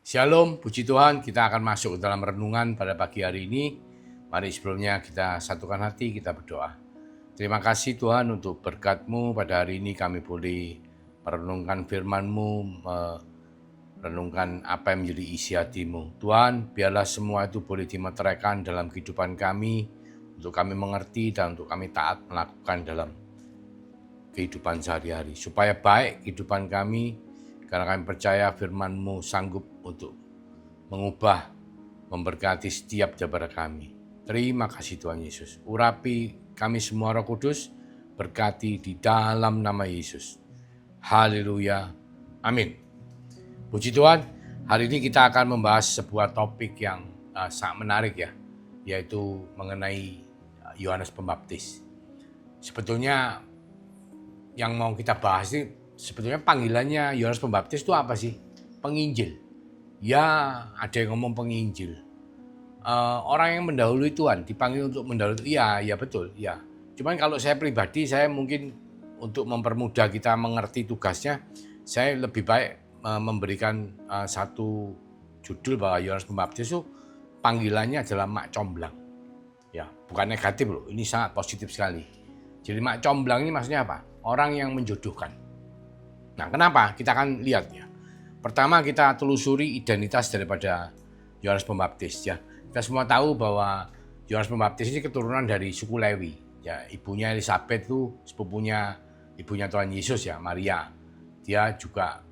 Shalom, puji Tuhan, kita akan masuk ke dalam renungan pada pagi hari ini. Mari sebelumnya kita satukan hati, kita berdoa. Terima kasih Tuhan untuk berkat-Mu pada hari ini kami boleh merenungkan firman-Mu, merenungkan apa yang menjadi isi hati-Mu. Tuhan, biarlah semua itu boleh dimeteraikan dalam kehidupan kami, untuk kami mengerti dan untuk kami taat melakukan dalam kehidupan sehari-hari. Supaya baik kehidupan kami, karena kami percaya firman-Mu sanggup untuk mengubah, memberkati setiap daripada kami. Terima kasih Tuhan Yesus. Urapi kami semua Roh Kudus, berkati di dalam nama Yesus. Haleluya. Amin. Puji Tuhan, hari ini kita akan membahas sebuah topik yang sangat menarik ya, yaitu mengenai Yohanes Pembaptis. Sebetulnya yang mau kita bahas ini, sebetulnya panggilannya Yohanes Pembaptis itu apa sih? Penginjil. Ya, ada yang ngomong penginjil. Orang yang mendahului Tuhan, dipanggil untuk mendahului. Iya betul, ya. Cuman kalau saya pribadi, saya mungkin untuk mempermudah kita mengerti tugasnya, saya lebih baik memberikan satu judul bahwa Yohanes Pembaptis itu panggilannya adalah Mak Comblang. Ya, bukan negatif loh, ini sangat positif sekali. Jadi Mak Comblang ini maksudnya apa? Orang yang menjodohkan. Nah, kenapa? Kita akan lihat ya. Pertama kita telusuri identitas daripada Yohanes Pembaptis ya. Kita semua tahu bahwa Yohanes Pembaptis ini keturunan dari suku Lewi. Ya, ibunya Elisabeth itu sepupunya ibunya Tuhan Yesus ya, Maria. Dia juga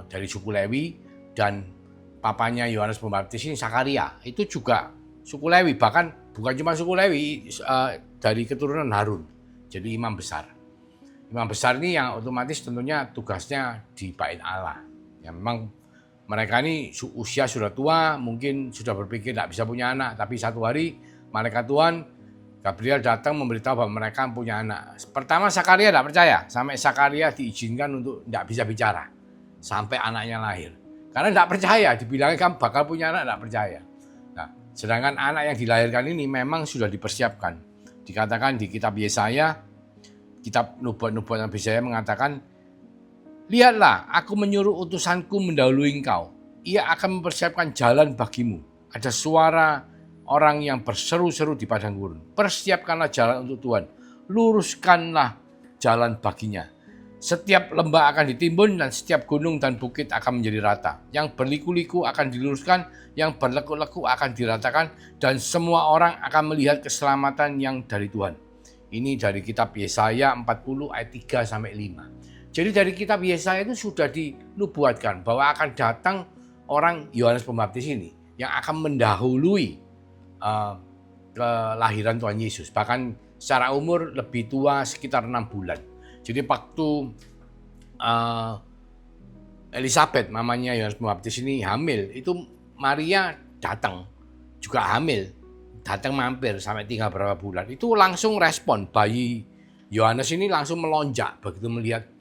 dari suku Lewi, dan papanya Yohanes Pembaptis ini Sakaria. Itu juga suku Lewi, bahkan bukan cuma suku Lewi, dari keturunan Harun. Jadi imam besar. Imam besar ini yang otomatis tentunya tugasnya di Bait Allah. Ya, memang mereka ini usia sudah tua, mungkin sudah berpikir tidak bisa punya anak, tapi satu hari malaikat Tuhan Gabriel datang memberitahu bahwa mereka punya anak. Pertama Sakaria tidak percaya, sampai Sakaria diizinkan untuk tidak bisa bicara sampai anaknya lahir. Karena tidak percaya, dibilangnya kamu bakal punya anak, tidak percaya. Nah, sedangkan anak yang dilahirkan ini memang sudah dipersiapkan. Dikatakan di kitab Yesaya, kitab nubuat-nubuat Nabi Yesaya mengatakan, lihatlah, aku menyuruh utusanku mendahului engkau. Ia akan mempersiapkan jalan bagimu. Ada suara orang yang berseru-seru di padang gurun. Persiapkanlah jalan untuk Tuhan. Luruskanlah jalan baginya. Setiap lembah akan ditimbun dan setiap gunung dan bukit akan menjadi rata. Yang berliku-liku akan diluruskan, yang berlekuk-lekuk akan diratakan, dan semua orang akan melihat keselamatan yang dari Tuhan. Ini dari kitab Yesaya 40 ayat 3 sampai 5. Jadi dari kitab Yesaya itu sudah dinubuatkan bahwa akan datang orang Yohanes Pembaptis ini yang akan mendahului kelahiran Tuhan Yesus. Bahkan secara umur lebih tua sekitar 6 bulan. Jadi waktu Elisabeth, mamanya Yohanes Pembaptis ini hamil, itu Maria datang juga hamil, datang mampir sampai tinggal berapa bulan. Itu langsung respon, bayi Yohanes ini langsung melonjak begitu melihat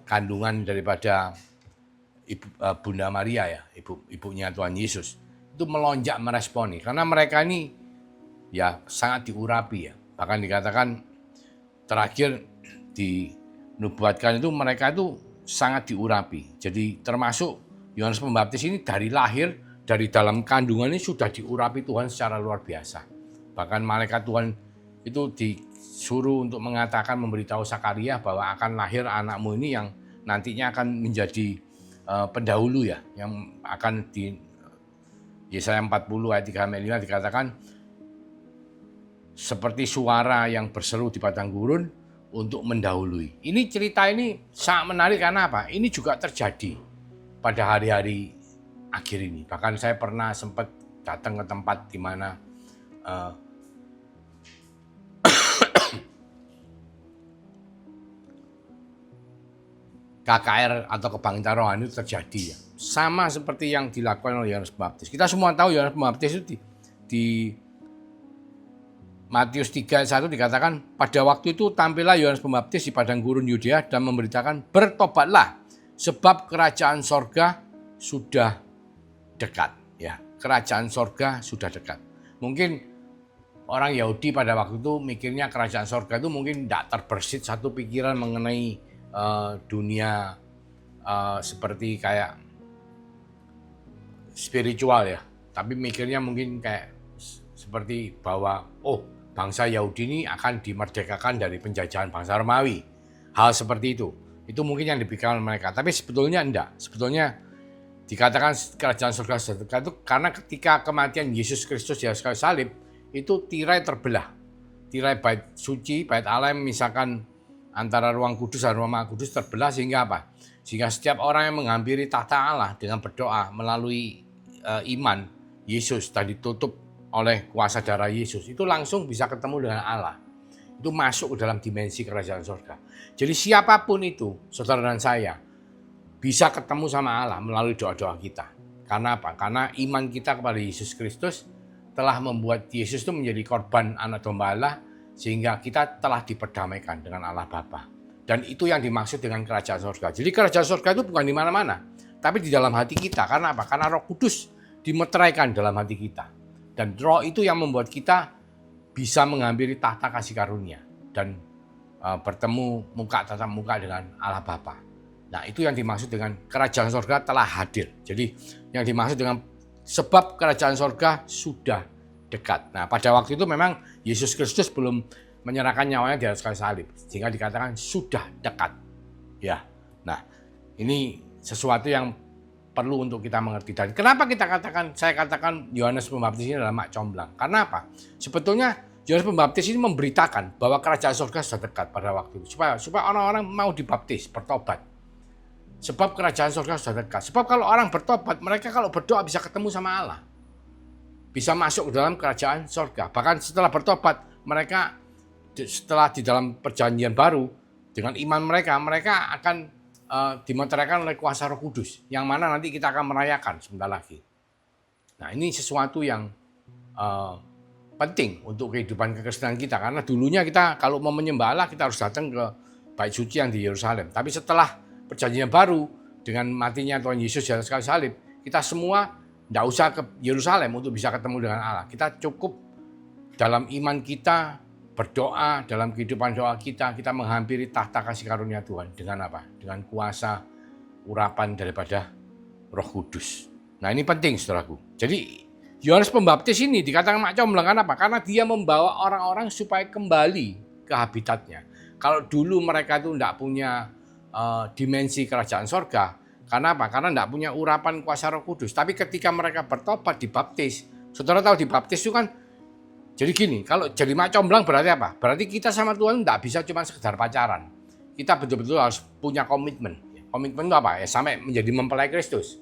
kandungan daripada Bunda Maria ya, ibunya Tuhan Yesus. Itu melonjak meresponi, karena mereka ini ya sangat diurapi ya. Bahkan dikatakan terakhir dinubuatkan itu mereka itu sangat diurapi. Jadi termasuk Yohanes Pembaptis ini dari lahir, dari dalam kandungan ini sudah diurapi Tuhan secara luar biasa. Bahkan malaikat Tuhan itu disuruh untuk mengatakan, memberitahu Sakaria bahwa akan lahir anakmu ini yang nantinya akan menjadi pendahulu ya, yang akan di Yesaya 40 ayat 3 sampai 5 dikatakan seperti suara yang berseru di padang gurun untuk mendahului. Ini cerita ini sangat menarik karena apa? Ini juga terjadi pada hari-hari akhir ini. Bahkan saya pernah sempat datang ke tempat di mana KKR atau kebangkitan rohani itu terjadi ya. Sama seperti yang dilakukan oleh Yohanes Pembaptis. Kita semua tahu Yohanes Pembaptis itu di Matius 3:1 dikatakan, pada waktu itu tampillah Yohanes Pembaptis di padang gurun Yudea dan memberitakan, bertobatlah sebab kerajaan sorga sudah dekat. Ya, kerajaan sorga sudah dekat. Mungkin orang Yahudi pada waktu itu mikirnya kerajaan sorga itu mungkin tidak terbersit satu pikiran mengenai dunia seperti kayak spiritual ya, tapi mikirnya mungkin kayak seperti bahwa bangsa Yahudi ini akan dimerdekakan dari penjajahan bangsa Romawi. Hal seperti itu mungkin yang dipikirkan mereka, tapi sebetulnya enggak. Sebetulnya dikatakan kerajaan surga sudah dekat itu karena ketika kematian Yesus Kristus di atas kayu salib itu tirai terbelah. Tirai bait suci, bait Allah yang misalkan antara ruang kudus dan ruang maha kudus terbelah sehingga apa? Sehingga setiap orang yang menghampiri tahta Allah dengan berdoa melalui iman Yesus tadi ditutup oleh kuasa darah Yesus itu langsung bisa ketemu dengan Allah. Itu masuk ke dalam dimensi kerajaan surga. Jadi siapapun itu, saudara dan saya, bisa ketemu sama Allah melalui doa-doa kita. Karena apa? Karena iman kita kepada Yesus Kristus telah membuat Yesus itu menjadi korban anak domba Allah, sehingga kita telah diperdamaikan dengan Allah Bapa. Dan itu yang dimaksud dengan kerajaan surga. Jadi kerajaan surga itu bukan di mana-mana, tapi di dalam hati kita. Karena apa? Karena Roh Kudus dimeteraikan dalam hati kita. Dan Roh itu yang membuat kita bisa menghampiri tahta kasih karunia dan bertemu muka tatap muka dengan Allah Bapa. Nah, itu yang dimaksud dengan kerajaan surga telah hadir. Jadi yang dimaksud dengan sebab kerajaan surga sudah dekat. Nah, pada waktu itu memang Yesus Kristus belum menyerahkan nyawanya di atas kayu salib, sehingga dikatakan sudah dekat. Ya. Nah, ini sesuatu yang perlu untuk kita mengerti. Dan kenapa saya katakan Yohanes Pembaptis ini adalah mak comblang? Karena apa? Sebetulnya Yohanes Pembaptis ini memberitakan bahwa kerajaan surga sudah dekat pada waktu itu, supaya orang-orang mau dibaptis, bertobat. Sebab kerajaan surga sudah dekat. Sebab kalau orang bertobat, mereka kalau berdoa bisa ketemu sama Allah. Bisa masuk ke dalam kerajaan surga. Bahkan setelah bertobat, mereka setelah di dalam perjanjian baru, dengan iman mereka akan dimeteraikan oleh kuasa Roh Kudus, yang mana nanti kita akan merayakan sebentar lagi. Nah, ini sesuatu yang penting untuk kehidupan kekristenan kita, karena dulunya kita kalau mau menyembah Allah kita harus datang ke bait suci yang di Yerusalem. Tapi setelah perjanjian baru dengan matinya Tuhan Yesus di atas kayu salib, kita semua tidak usah ke Yerusalem untuk bisa ketemu dengan Allah. Kita cukup dalam iman kita berdoa, dalam kehidupan doa kita menghampiri tahta kasih karunia Tuhan. Dengan apa? Dengan kuasa urapan daripada Roh Kudus. Nah, ini penting, saudaraku. Jadi Yohanes Pembaptis ini dikatakan mak comblang, kenapa? Karena dia membawa orang-orang supaya kembali ke habitatnya. Kalau dulu mereka itu tidak punya dimensi kerajaan sorga, karena apa? Karena tidak punya urapan kuasa Roh Kudus. Tapi ketika mereka bertobat, dibaptis, saudara tahu dibaptis itu kan, jadi gini, kalau jadi mak comblang berarti apa? Berarti kita sama Tuhan tidak bisa cuma sekedar pacaran. Kita betul-betul harus punya komitmen. Komitmen itu apa? Ya sampai menjadi mempelai Kristus.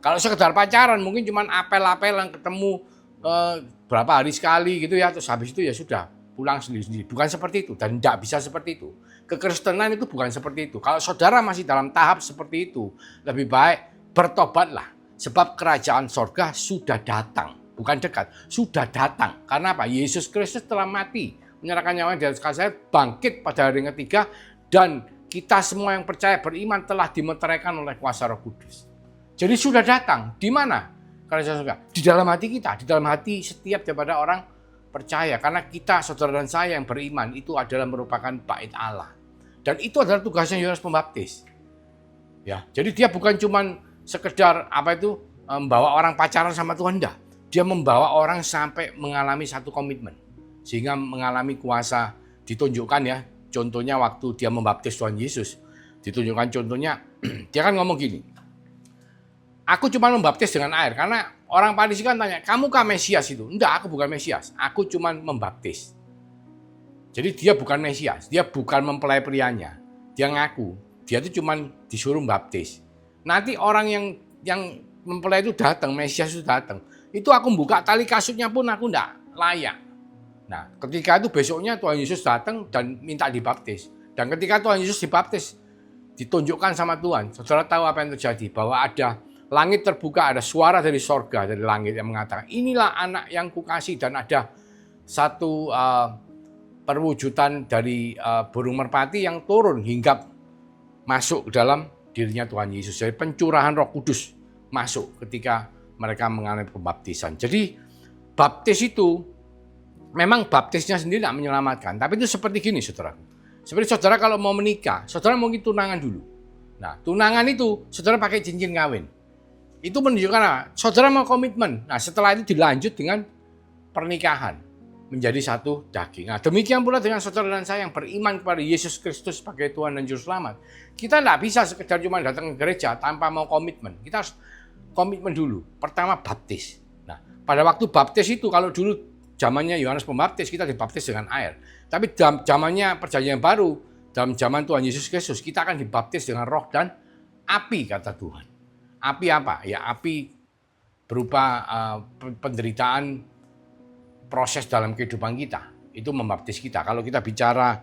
Kalau sekedar pacaran mungkin cuma apel-apelan ketemu berapa hari sekali gitu ya, terus habis itu ya sudah pulang sendiri-sendiri. Bukan seperti itu dan tidak bisa seperti itu. Kekristenan itu bukan seperti itu. Kalau saudara masih dalam tahap seperti itu, lebih baik bertobatlah. Sebab kerajaan sorga sudah datang. Bukan dekat, sudah datang. Karena apa? Yesus Kristus telah mati, menyerahkan nyawanya di atas kayu salib, bangkit pada hari yang ketiga, dan kita semua yang percaya beriman telah dimeteraikan oleh kuasa Roh Kudus. Jadi sudah datang. Di mana kerajaan surga? Di dalam hati kita, di dalam hati setiap daripada orang percaya. Karena kita, saudara dan saya yang beriman, itu adalah merupakan bait Allah. Dan itu adalah tugasnya Yohanes Pembaptis. Ya, jadi dia bukan cuma sekedar membawa orang pacaran sama Tuhan, enggak. Dia membawa orang sampai mengalami satu komitmen. Sehingga mengalami kuasa, ditunjukkan ya. Contohnya waktu dia membaptis Tuhan Yesus. Ditunjukkan contohnya, dia kan ngomong gini. Aku cuma membaptis dengan air. Karena orang Farisi kan tanya, kamu kah Mesias itu? Enggak, aku bukan Mesias. Aku cuma membaptis. Jadi dia bukan Mesias. Dia bukan mempelai prianya. Dia ngaku. Dia itu cuma disuruh membaptis. Nanti orang yang mempelai itu datang, Mesias itu datang. Itu aku buka tali kasutnya pun aku enggak layak. Nah, ketika itu besoknya Tuhan Yesus datang dan minta dibaptis. Dan ketika Tuhan Yesus dibaptis, ditunjukkan sama Tuhan. Saudara tahu apa yang terjadi? Bahwa ada langit terbuka, ada suara dari sorga, dari langit yang mengatakan, inilah anak yang kukasih. Dan ada satu perwujudan dari burung merpati yang turun hingga masuk ke dalam dirinya Tuhan Yesus. Jadi pencurahan Roh Kudus masuk ketika mereka mengalami pembaptisan. Jadi baptis itu memang baptisnya sendiri tidak menyelamatkan. Tapi itu seperti gini, saudara. Seperti saudara kalau mau menikah, saudara mungkin tunangan dulu. Nah, tunangan itu saudara pakai cincin kawin. Itu menunjukkan apa? Saudara mau komitmen. Nah, setelah itu dilanjut dengan pernikahan. Menjadi satu daging. Nah, demikian pula dengan saudara dan saya yang beriman kepada Yesus Kristus sebagai Tuhan dan Juru Selamat. Kita tidak bisa sekedar cuma datang ke gereja tanpa mau komitmen. Kita harus komitmen dulu. Pertama, baptis. Nah, pada waktu baptis itu, kalau dulu zamannya Yohanes Pembaptis, kita dibaptis dengan air. Tapi zamannya Perjanjian Baru, dalam zaman Tuhan Yesus Kristus, kita akan dibaptis dengan roh dan api, kata Tuhan. Api apa? Ya, api berupa penderitaan, proses dalam kehidupan kita. Itu membaptis kita. Kalau kita bicara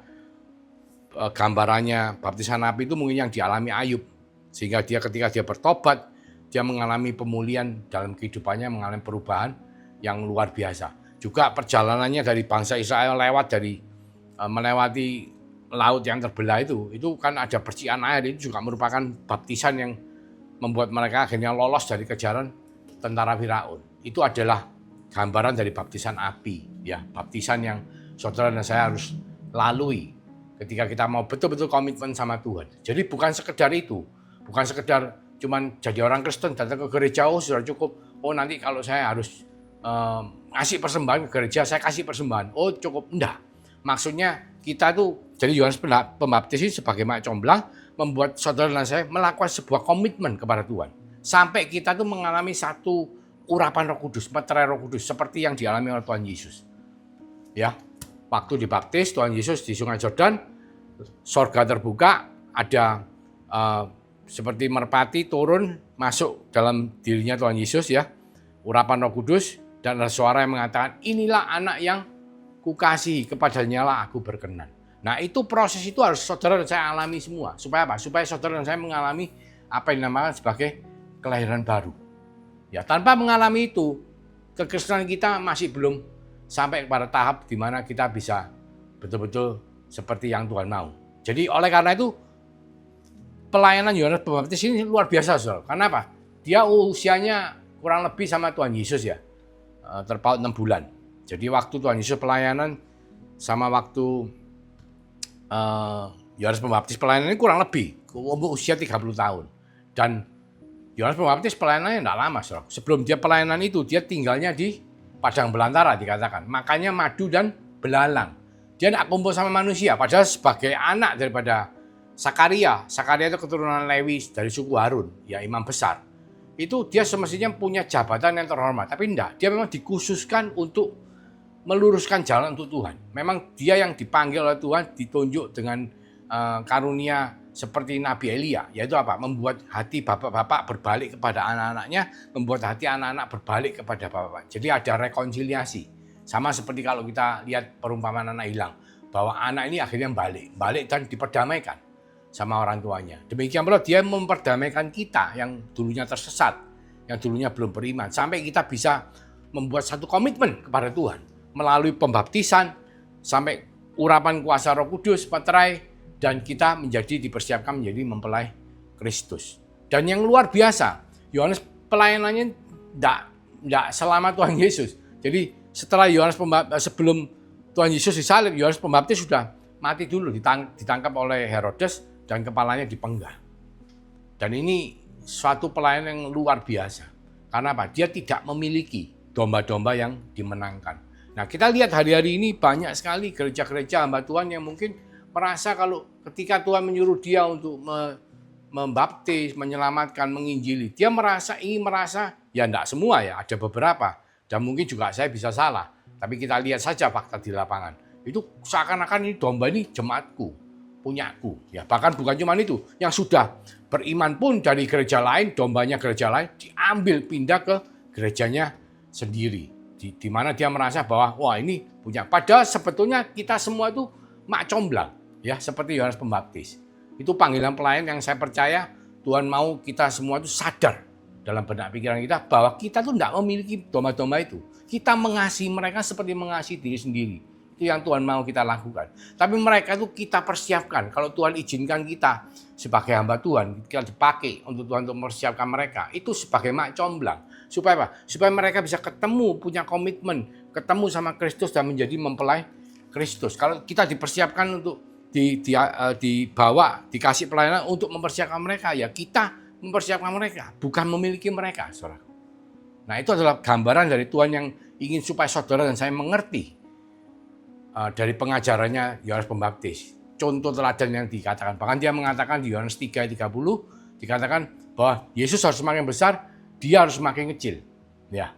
gambarannya baptisan api itu mungkin yang dialami Ayub. Sehingga dia ketika dia bertobat, dia mengalami pemulihan dalam kehidupannya, mengalami perubahan yang luar biasa. Juga perjalanannya dari bangsa Israel melewati laut yang terbelah itu kan ada percikan air, itu juga merupakan baptisan yang membuat mereka akhirnya lolos dari kejaran tentara Firaun. Itu adalah gambaran dari baptisan api, ya, baptisan yang saudara dan saya harus lalui ketika kita mau betul-betul komitmen sama Tuhan. Jadi bukan sekedar itu, bukan sekedar cuman jadi orang Kristen datang ke gereja, oh sudah cukup, oh nanti kalau saya harus ngasih persembahan ke gereja, saya kasih persembahan, oh cukup. Enggak, maksudnya kita tuh jadi Yohanes Pembaptis ini sebagai mak comblang membuat saudara dan saya melakukan sebuah komitmen kepada Tuhan. Sampai kita tuh mengalami satu urapan Roh Kudus, meterai Roh Kudus seperti yang dialami oleh Tuhan Yesus. Ya, waktu dibaptis Tuhan Yesus di Sungai Yordan, sorga terbuka, ada seperti merpati turun masuk dalam dirinya Tuhan Yesus, ya, urapan Roh Kudus, dan ada suara yang mengatakan, inilah anak yang kukasihi, kepadanya lah aku berkenan. Nah, itu proses itu harus saudara dan saya alami semua. Supaya apa? Supaya saudara dan saya mengalami apa yang dinamakan sebagai kelahiran baru. Ya, tanpa mengalami itu, kekristenan kita masih belum sampai kepada tahap di mana kita bisa betul-betul seperti yang Tuhan mau. Jadi oleh karena itu, pelayanan Yohanes Pembaptis ini luar biasa, saudara. Karena apa? Dia usianya kurang lebih sama Tuhan Yesus, ya, terpaut 6 bulan. Jadi waktu Tuhan Yesus pelayanan sama waktu Yohanes Pembaptis pelayanan ini kurang lebih usia 30 tahun. Dan Yohanes Pembaptis pelayanannya tidak lama, saudara. Sebelum dia pelayanan itu, dia tinggalnya di padang belantara dikatakan. Makanya madu dan belalang. Dia tidak kumpul sama manusia, padahal sebagai anak daripada Sakaria itu keturunan Lewi dari suku Harun, ya, imam besar. Itu dia semestinya punya jabatan yang terhormat, tapi tidak. Dia memang dikhususkan untuk meluruskan jalan untuk Tuhan. Memang dia yang dipanggil oleh Tuhan, ditunjuk dengan karunia seperti Nabi Elia, yaitu apa? Membuat hati bapak-bapak berbalik kepada anak-anaknya, membuat hati anak-anak berbalik kepada bapak-bapak. Jadi ada rekonsiliasi. Sama seperti kalau kita lihat perumpamaan anak hilang, bahwa anak ini akhirnya balik dan diperdamaikan sama orang tuanya. Demikian pula dia memperdamaikan kita yang dulunya tersesat, yang dulunya belum beriman, sampai kita bisa membuat satu komitmen kepada Tuhan melalui pembaptisan sampai urapan kuasa Roh Kudus, meterai, dan kita dipersiapkan menjadi mempelai Kristus. Dan yang luar biasa, Yohanes pelayanannya tidak selama Tuhan Yesus. Jadi setelah sebelum Tuhan Yesus disalib, Yohanes Pembaptis sudah mati dulu, ditangkap oleh Herodes dan kepalanya dipenggal. Dan ini suatu pelayanan yang luar biasa. Karena apa? Dia tidak memiliki domba-domba yang dimenangkan. Nah, kita lihat hari-hari ini banyak sekali gereja-gereja hamba Tuhan yang mungkin merasa kalau ketika Tuhan menyuruh dia untuk membaptis, menyelamatkan, menginjili, dia ingin merasa, ya enggak semua, ya, ada beberapa. Dan mungkin juga saya bisa salah. Tapi kita lihat saja fakta di lapangan. Itu seakan-akan ini domba ini jemaatku, punyaku. Ya, bahkan bukan cuma itu, yang sudah beriman pun dari gereja lain, dombanya gereja lain, diambil pindah ke gerejanya sendiri. Di mana dia merasa bahwa wah ini punya. Padahal sebetulnya kita semua itu mak comblang, ya, seperti Yohanes Pembaptis. Itu panggilan pelayan yang saya percaya Tuhan mau kita semua itu sadar dalam benak pikiran kita bahwa kita tuh tidak memiliki domba-domba itu. Kita mengasihi mereka seperti mengasihi diri sendiri. Itu yang Tuhan mau kita lakukan. Tapi mereka itu kita persiapkan. Kalau Tuhan izinkan kita sebagai hamba Tuhan, kita dipakai untuk Tuhan untuk mempersiapkan mereka. Itu sebagai mak comblang. Supaya apa? Supaya mereka bisa ketemu, punya komitmen, ketemu sama Kristus dan menjadi mempelai Kristus. Kalau kita dipersiapkan untuk dibawa, dikasih pelayanan untuk mempersiapkan mereka, ya kita mempersiapkan mereka, bukan memiliki mereka, saudara. Nah, itu adalah gambaran dari Tuhan yang ingin supaya saudara dan saya mengerti dari pengajarannya Yohanes Pembaptis. Contoh teladan yang dikatakan, bahkan dia mengatakan di Yohanes 3:30 dikatakan bahwa Yesus harus semakin besar, dia harus semakin kecil. Ya.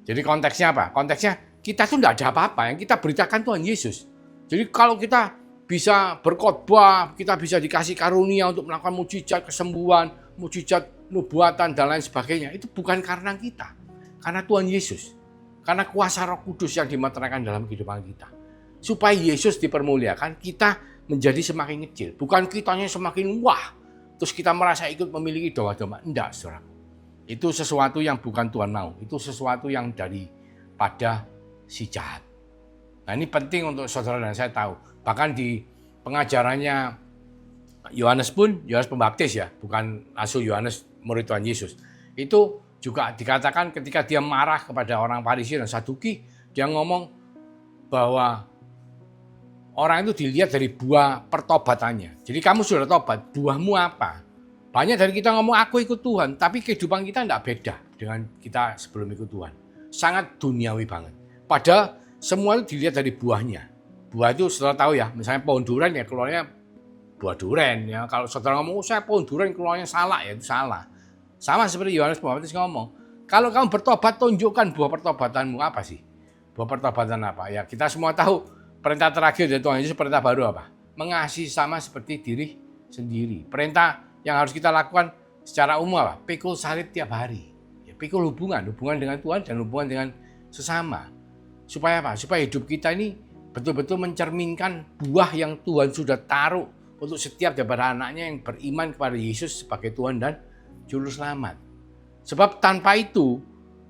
Jadi konteksnya apa? Konteksnya kita tuh tidak ada apa-apa, yang kita beritakan Tuhan Yesus. Jadi kalau kita bisa berkhotbah, kita bisa dikasih karunia untuk melakukan mujizat kesembuhan, mujizat nubuatan dan lain sebagainya, itu bukan karena kita, karena Tuhan Yesus, karena kuasa Roh Kudus yang dimeteraikan dalam kehidupan kita. Supaya Yesus dipermuliakan, kita menjadi semakin kecil, bukan kitanya semakin wah, terus kita merasa ikut memiliki domba-domba. Enggak, saudara. Itu sesuatu yang bukan Tuhan mau, itu sesuatu yang daripada si jahat. Nah, ini penting untuk saudara dan saya tahu. Bahkan di pengajarannya Yohanes Pembaptis ya, bukan Rasul Yohanes murid Tuhan Yesus. Itu juga dikatakan ketika dia marah kepada orang Farisi dan Saduki, dia ngomong bahwa orang itu dilihat dari buah pertobatannya. Jadi kamu sudah tobat, buahmu apa? Banyak dari kita ngomong aku ikut Tuhan, tapi kehidupan kita tidak beda dengan kita sebelum ikut Tuhan. Sangat duniawi banget. Padahal semua itu dilihat dari buahnya. Buah itu saudara tahu ya, misalnya pohon durian ya keluarnya buah durian ya. Kalau saudara ngomong saya pohon durian keluarnya salah ya, itu salah. Sama seperti Yohanes Pembaptis ngomong, kalau kamu bertobat tunjukkan buah pertobatanmu apa sih? Buah pertobatan apa? Ya kita semua tahu perintah terakhir dari Tuhan Yesus, perintah baru apa? Mengasihi sama seperti diri sendiri. Perintah yang harus kita lakukan secara umum apa? Pikul salib tiap hari. Ya, pikul hubungan dengan Tuhan dan hubungan dengan sesama. Supaya apa? Supaya hidup kita ini betul-betul mencerminkan buah yang Tuhan sudah taruh untuk setiap daripada anaknya yang beriman kepada Yesus sebagai Tuhan dan Juru Selamat. Sebab tanpa itu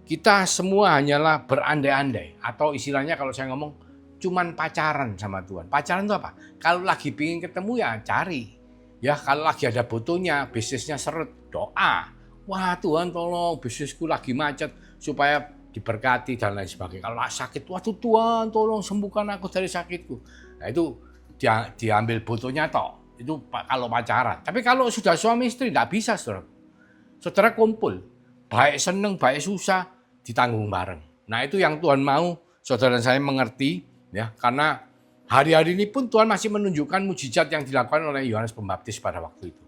kita semua hanyalah berandai-andai, atau istilahnya kalau saya ngomong cuman pacaran sama Tuhan. Pacaran itu apa? Kalau lagi pingin ketemu ya cari. Ya kalau lagi ada butuhnya, bisnisnya seret, doa. Wah Tuhan tolong bisnisku lagi macet supaya diberkati dan lain sebagainya. Kalau sakit, waduh Tuhan tolong sembuhkan aku dari sakitku. Nah itu diambil butuhnya toh. Itu kalau pacaran. Tapi kalau sudah suami istri tidak bisa, saudara. Saudara kumpul, baik seneng, baik susah, ditanggung bareng. Nah itu yang Tuhan mau saudara dan saya mengerti, ya karena hari-hari ini pun Tuhan masih menunjukkan mujizat yang dilakukan oleh Yohanes Pembaptis pada waktu itu.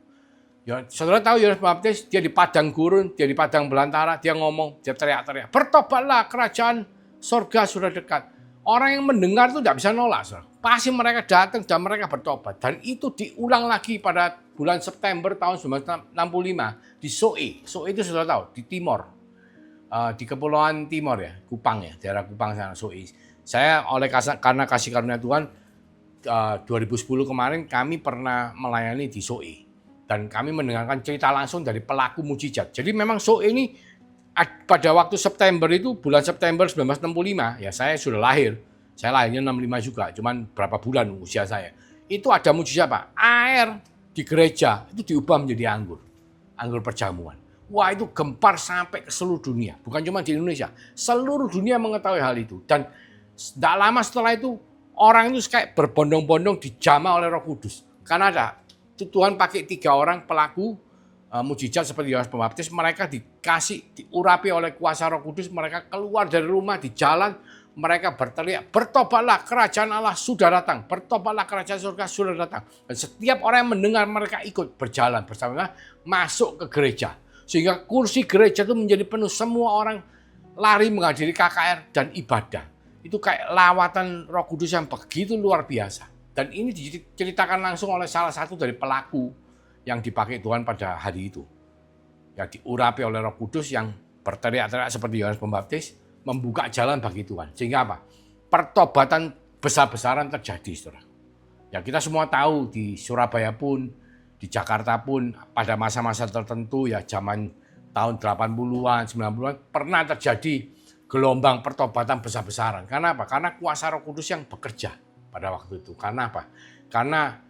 Ya, saudara tahu Yohanes Pembaptis, dia di padang gurun, dia di padang belantara, dia ngomong, dia teriak-teriak, bertobatlah kerajaan sorga sudah dekat. Orang yang mendengar itu tidak bisa nolak, saudara. Pasti mereka datang dan mereka bertobat. Dan itu diulang lagi pada bulan September tahun 1965 di Soe. Soe itu saudara tahu, di Timor. Di Kepulauan Timor ya, Kupang ya, daerah Kupang sana, Soe. Saya karena kasih karunia Tuhan 2010 kemarin kami pernah melayani di Soe dan kami mendengarkan cerita langsung dari pelaku mujizat. Jadi memang Soe ini pada waktu September itu bulan September 1965 ya saya sudah lahir. Saya lahirnya 65 juga, cuman berapa bulan usia saya. Itu ada mujizat Pak, air di gereja itu diubah menjadi anggur perjamuan. Wah itu gempar sampai ke seluruh dunia, bukan cuma di Indonesia. Seluruh dunia mengetahui hal itu dan tidak lama setelah itu orang itu kayak berbondong-bondong dijamah oleh Roh Kudus. Karena Tuhan pakai 3 orang pelaku mujizat seperti Yohanes Pembaptis, mereka diurapi oleh kuasa Roh Kudus, mereka keluar dari rumah di jalan, mereka berteriak, bertobatlah kerajaan Allah sudah datang, bertobatlah kerajaan surga sudah datang. Dan setiap orang yang mendengar mereka ikut berjalan bersama masuk ke gereja. Sehingga kursi gereja itu menjadi penuh, semua orang lari menghadiri KKR dan ibadah. Itu kayak lawatan Roh Kudus yang begitu luar biasa. Dan ini diceritakan langsung oleh salah satu dari pelaku yang dipakai Tuhan pada hari itu. Yang diurapi oleh Roh Kudus yang berteriak-teriak seperti Yohanes Pembaptis, membuka jalan bagi Tuhan. Sehingga apa? Pertobatan besar-besaran terjadi, saudara. Ya kita semua tahu di Surabaya pun, di Jakarta pun pada masa-masa tertentu ya zaman tahun 80-an, 90-an pernah terjadi gelombang pertobatan besar-besaran. Karena apa? Karena kuasa Roh Kudus yang bekerja pada waktu itu. Karena apa? Karena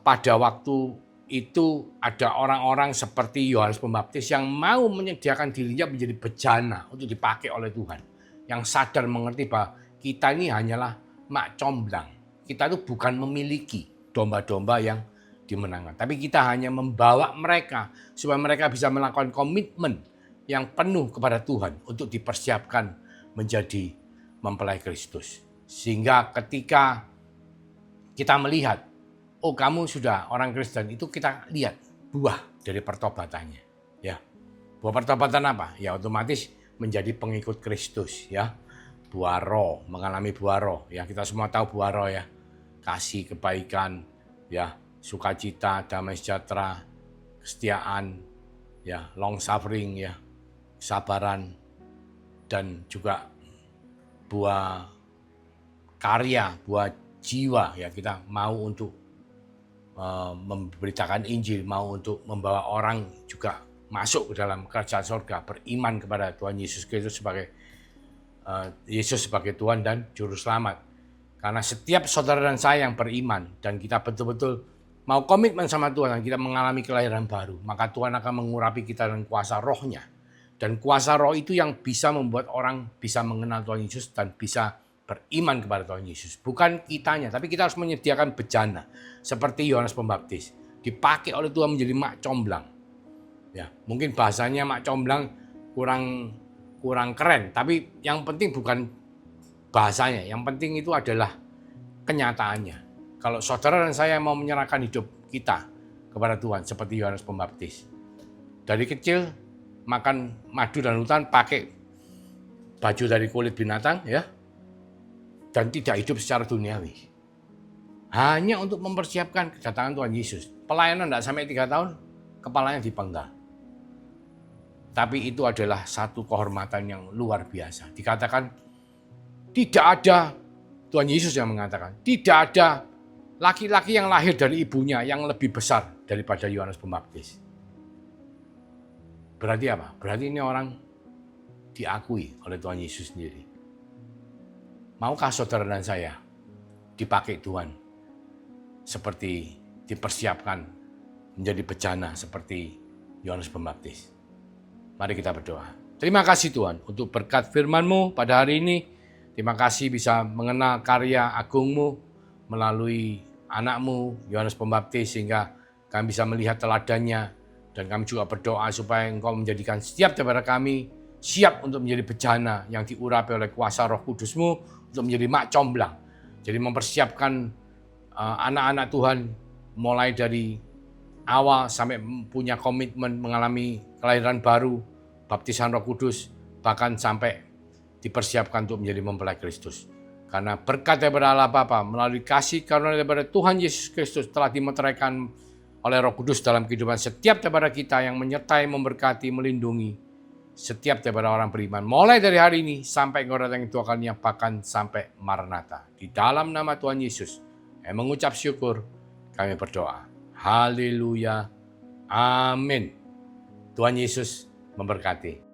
pada waktu itu ada orang-orang seperti Yohanes Pembaptis yang mau menyediakan dirinya menjadi bejana untuk dipakai oleh Tuhan. Yang sadar mengerti bahwa kita ini hanyalah mak comblang. Kita itu bukan memiliki domba-domba yang dimenangkan. Tapi kita hanya membawa mereka supaya mereka bisa melakukan komitmen yang penuh kepada Tuhan untuk dipersiapkan menjadi mempelai Kristus. Sehingga ketika kita melihat, oh kamu sudah orang Kristen, itu kita lihat buah dari pertobatannya. Ya, buah pertobatan apa? Ya otomatis menjadi pengikut Kristus. Ya, buah roh, mengalami buah roh. Ya kita semua tahu buah roh ya, kasih, kebaikan, ya sukacita, damai sejahtera, kesetiaan, ya long suffering, ya kesabaran, dan juga buah karya, buah jiwa. Ya kita mau untuk memberitakan Injil, mau untuk membawa orang juga masuk ke dalam kerajaan surga, beriman kepada Tuhan Yesus Kristus sebagai Tuhan dan Juru Selamat. Karena setiap saudara dan saya yang beriman dan kita betul-betul mau komitmen sama Tuhan dan kita mengalami kelahiran baru, maka Tuhan akan mengurapi kita dengan kuasa rohnya. Dan kuasa roh itu yang bisa membuat orang bisa mengenal Tuhan Yesus dan bisa beriman kepada Tuhan Yesus. Bukan kitanya, tapi kita harus menyediakan bejana. Seperti Yohanes Pembaptis. Dipakai oleh Tuhan menjadi mak comblang. Ya, mungkin bahasanya mak comblang kurang keren. Tapi yang penting bukan bahasanya. Yang penting itu adalah kenyataannya. Kalau saudara dan saya mau menyerahkan hidup kita kepada Tuhan. Seperti Yohanes Pembaptis. Dari kecil makan madu dan hutan, pakai baju dari kulit binatang, ya, dan tidak hidup secara duniawi. Hanya untuk mempersiapkan kedatangan Tuhan Yesus. Pelayanan tidak sampai 3 tahun, kepalanya dipenggal. Tapi itu adalah satu kehormatan yang luar biasa. Dikatakan tidak ada, Tuhan Yesus yang mengatakan, tidak ada laki-laki yang lahir dari ibunya yang lebih besar daripada Yohanes Pembaptis. Berarti apa? Berarti ini orang diakui oleh Tuhan Yesus sendiri. Maukah saudara dan saya dipakai Tuhan seperti dipersiapkan menjadi bejana seperti Yohanes Pembaptis? Mari kita berdoa. Terima kasih Tuhan untuk berkat firman-Mu pada hari ini. Terima kasih bisa mengenal karya agungmu melalui anak-Mu Yohanes Pembaptis sehingga kami bisa melihat teladannya, dan kami juga berdoa supaya Engkau menjadikan setiap daripada kami siap untuk menjadi bejana yang diurapi oleh kuasa Roh Kudus-Mu untuk menjadi mak comblang. Jadi mempersiapkan anak-anak Tuhan mulai dari awal sampai punya komitmen mengalami kelahiran baru, baptisan Roh Kudus, bahkan sampai dipersiapkan untuk menjadi mempelai Kristus. Karena berkat daripada Allah Bapa melalui kasih karunia daripada Tuhan Yesus Kristus telah dimeteraikan oleh Roh Kudus dalam kehidupan setiap daripada kita yang menyertai, memberkati, melindungi setiap daripada orang beriman. Mulai dari hari ini sampai Engkau datang kedua kalinya, bahkan sampai Maranatha. Di dalam nama Tuhan Yesus, kami mengucap syukur, kami berdoa. Haleluya. Amin. Tuhan Yesus memberkati.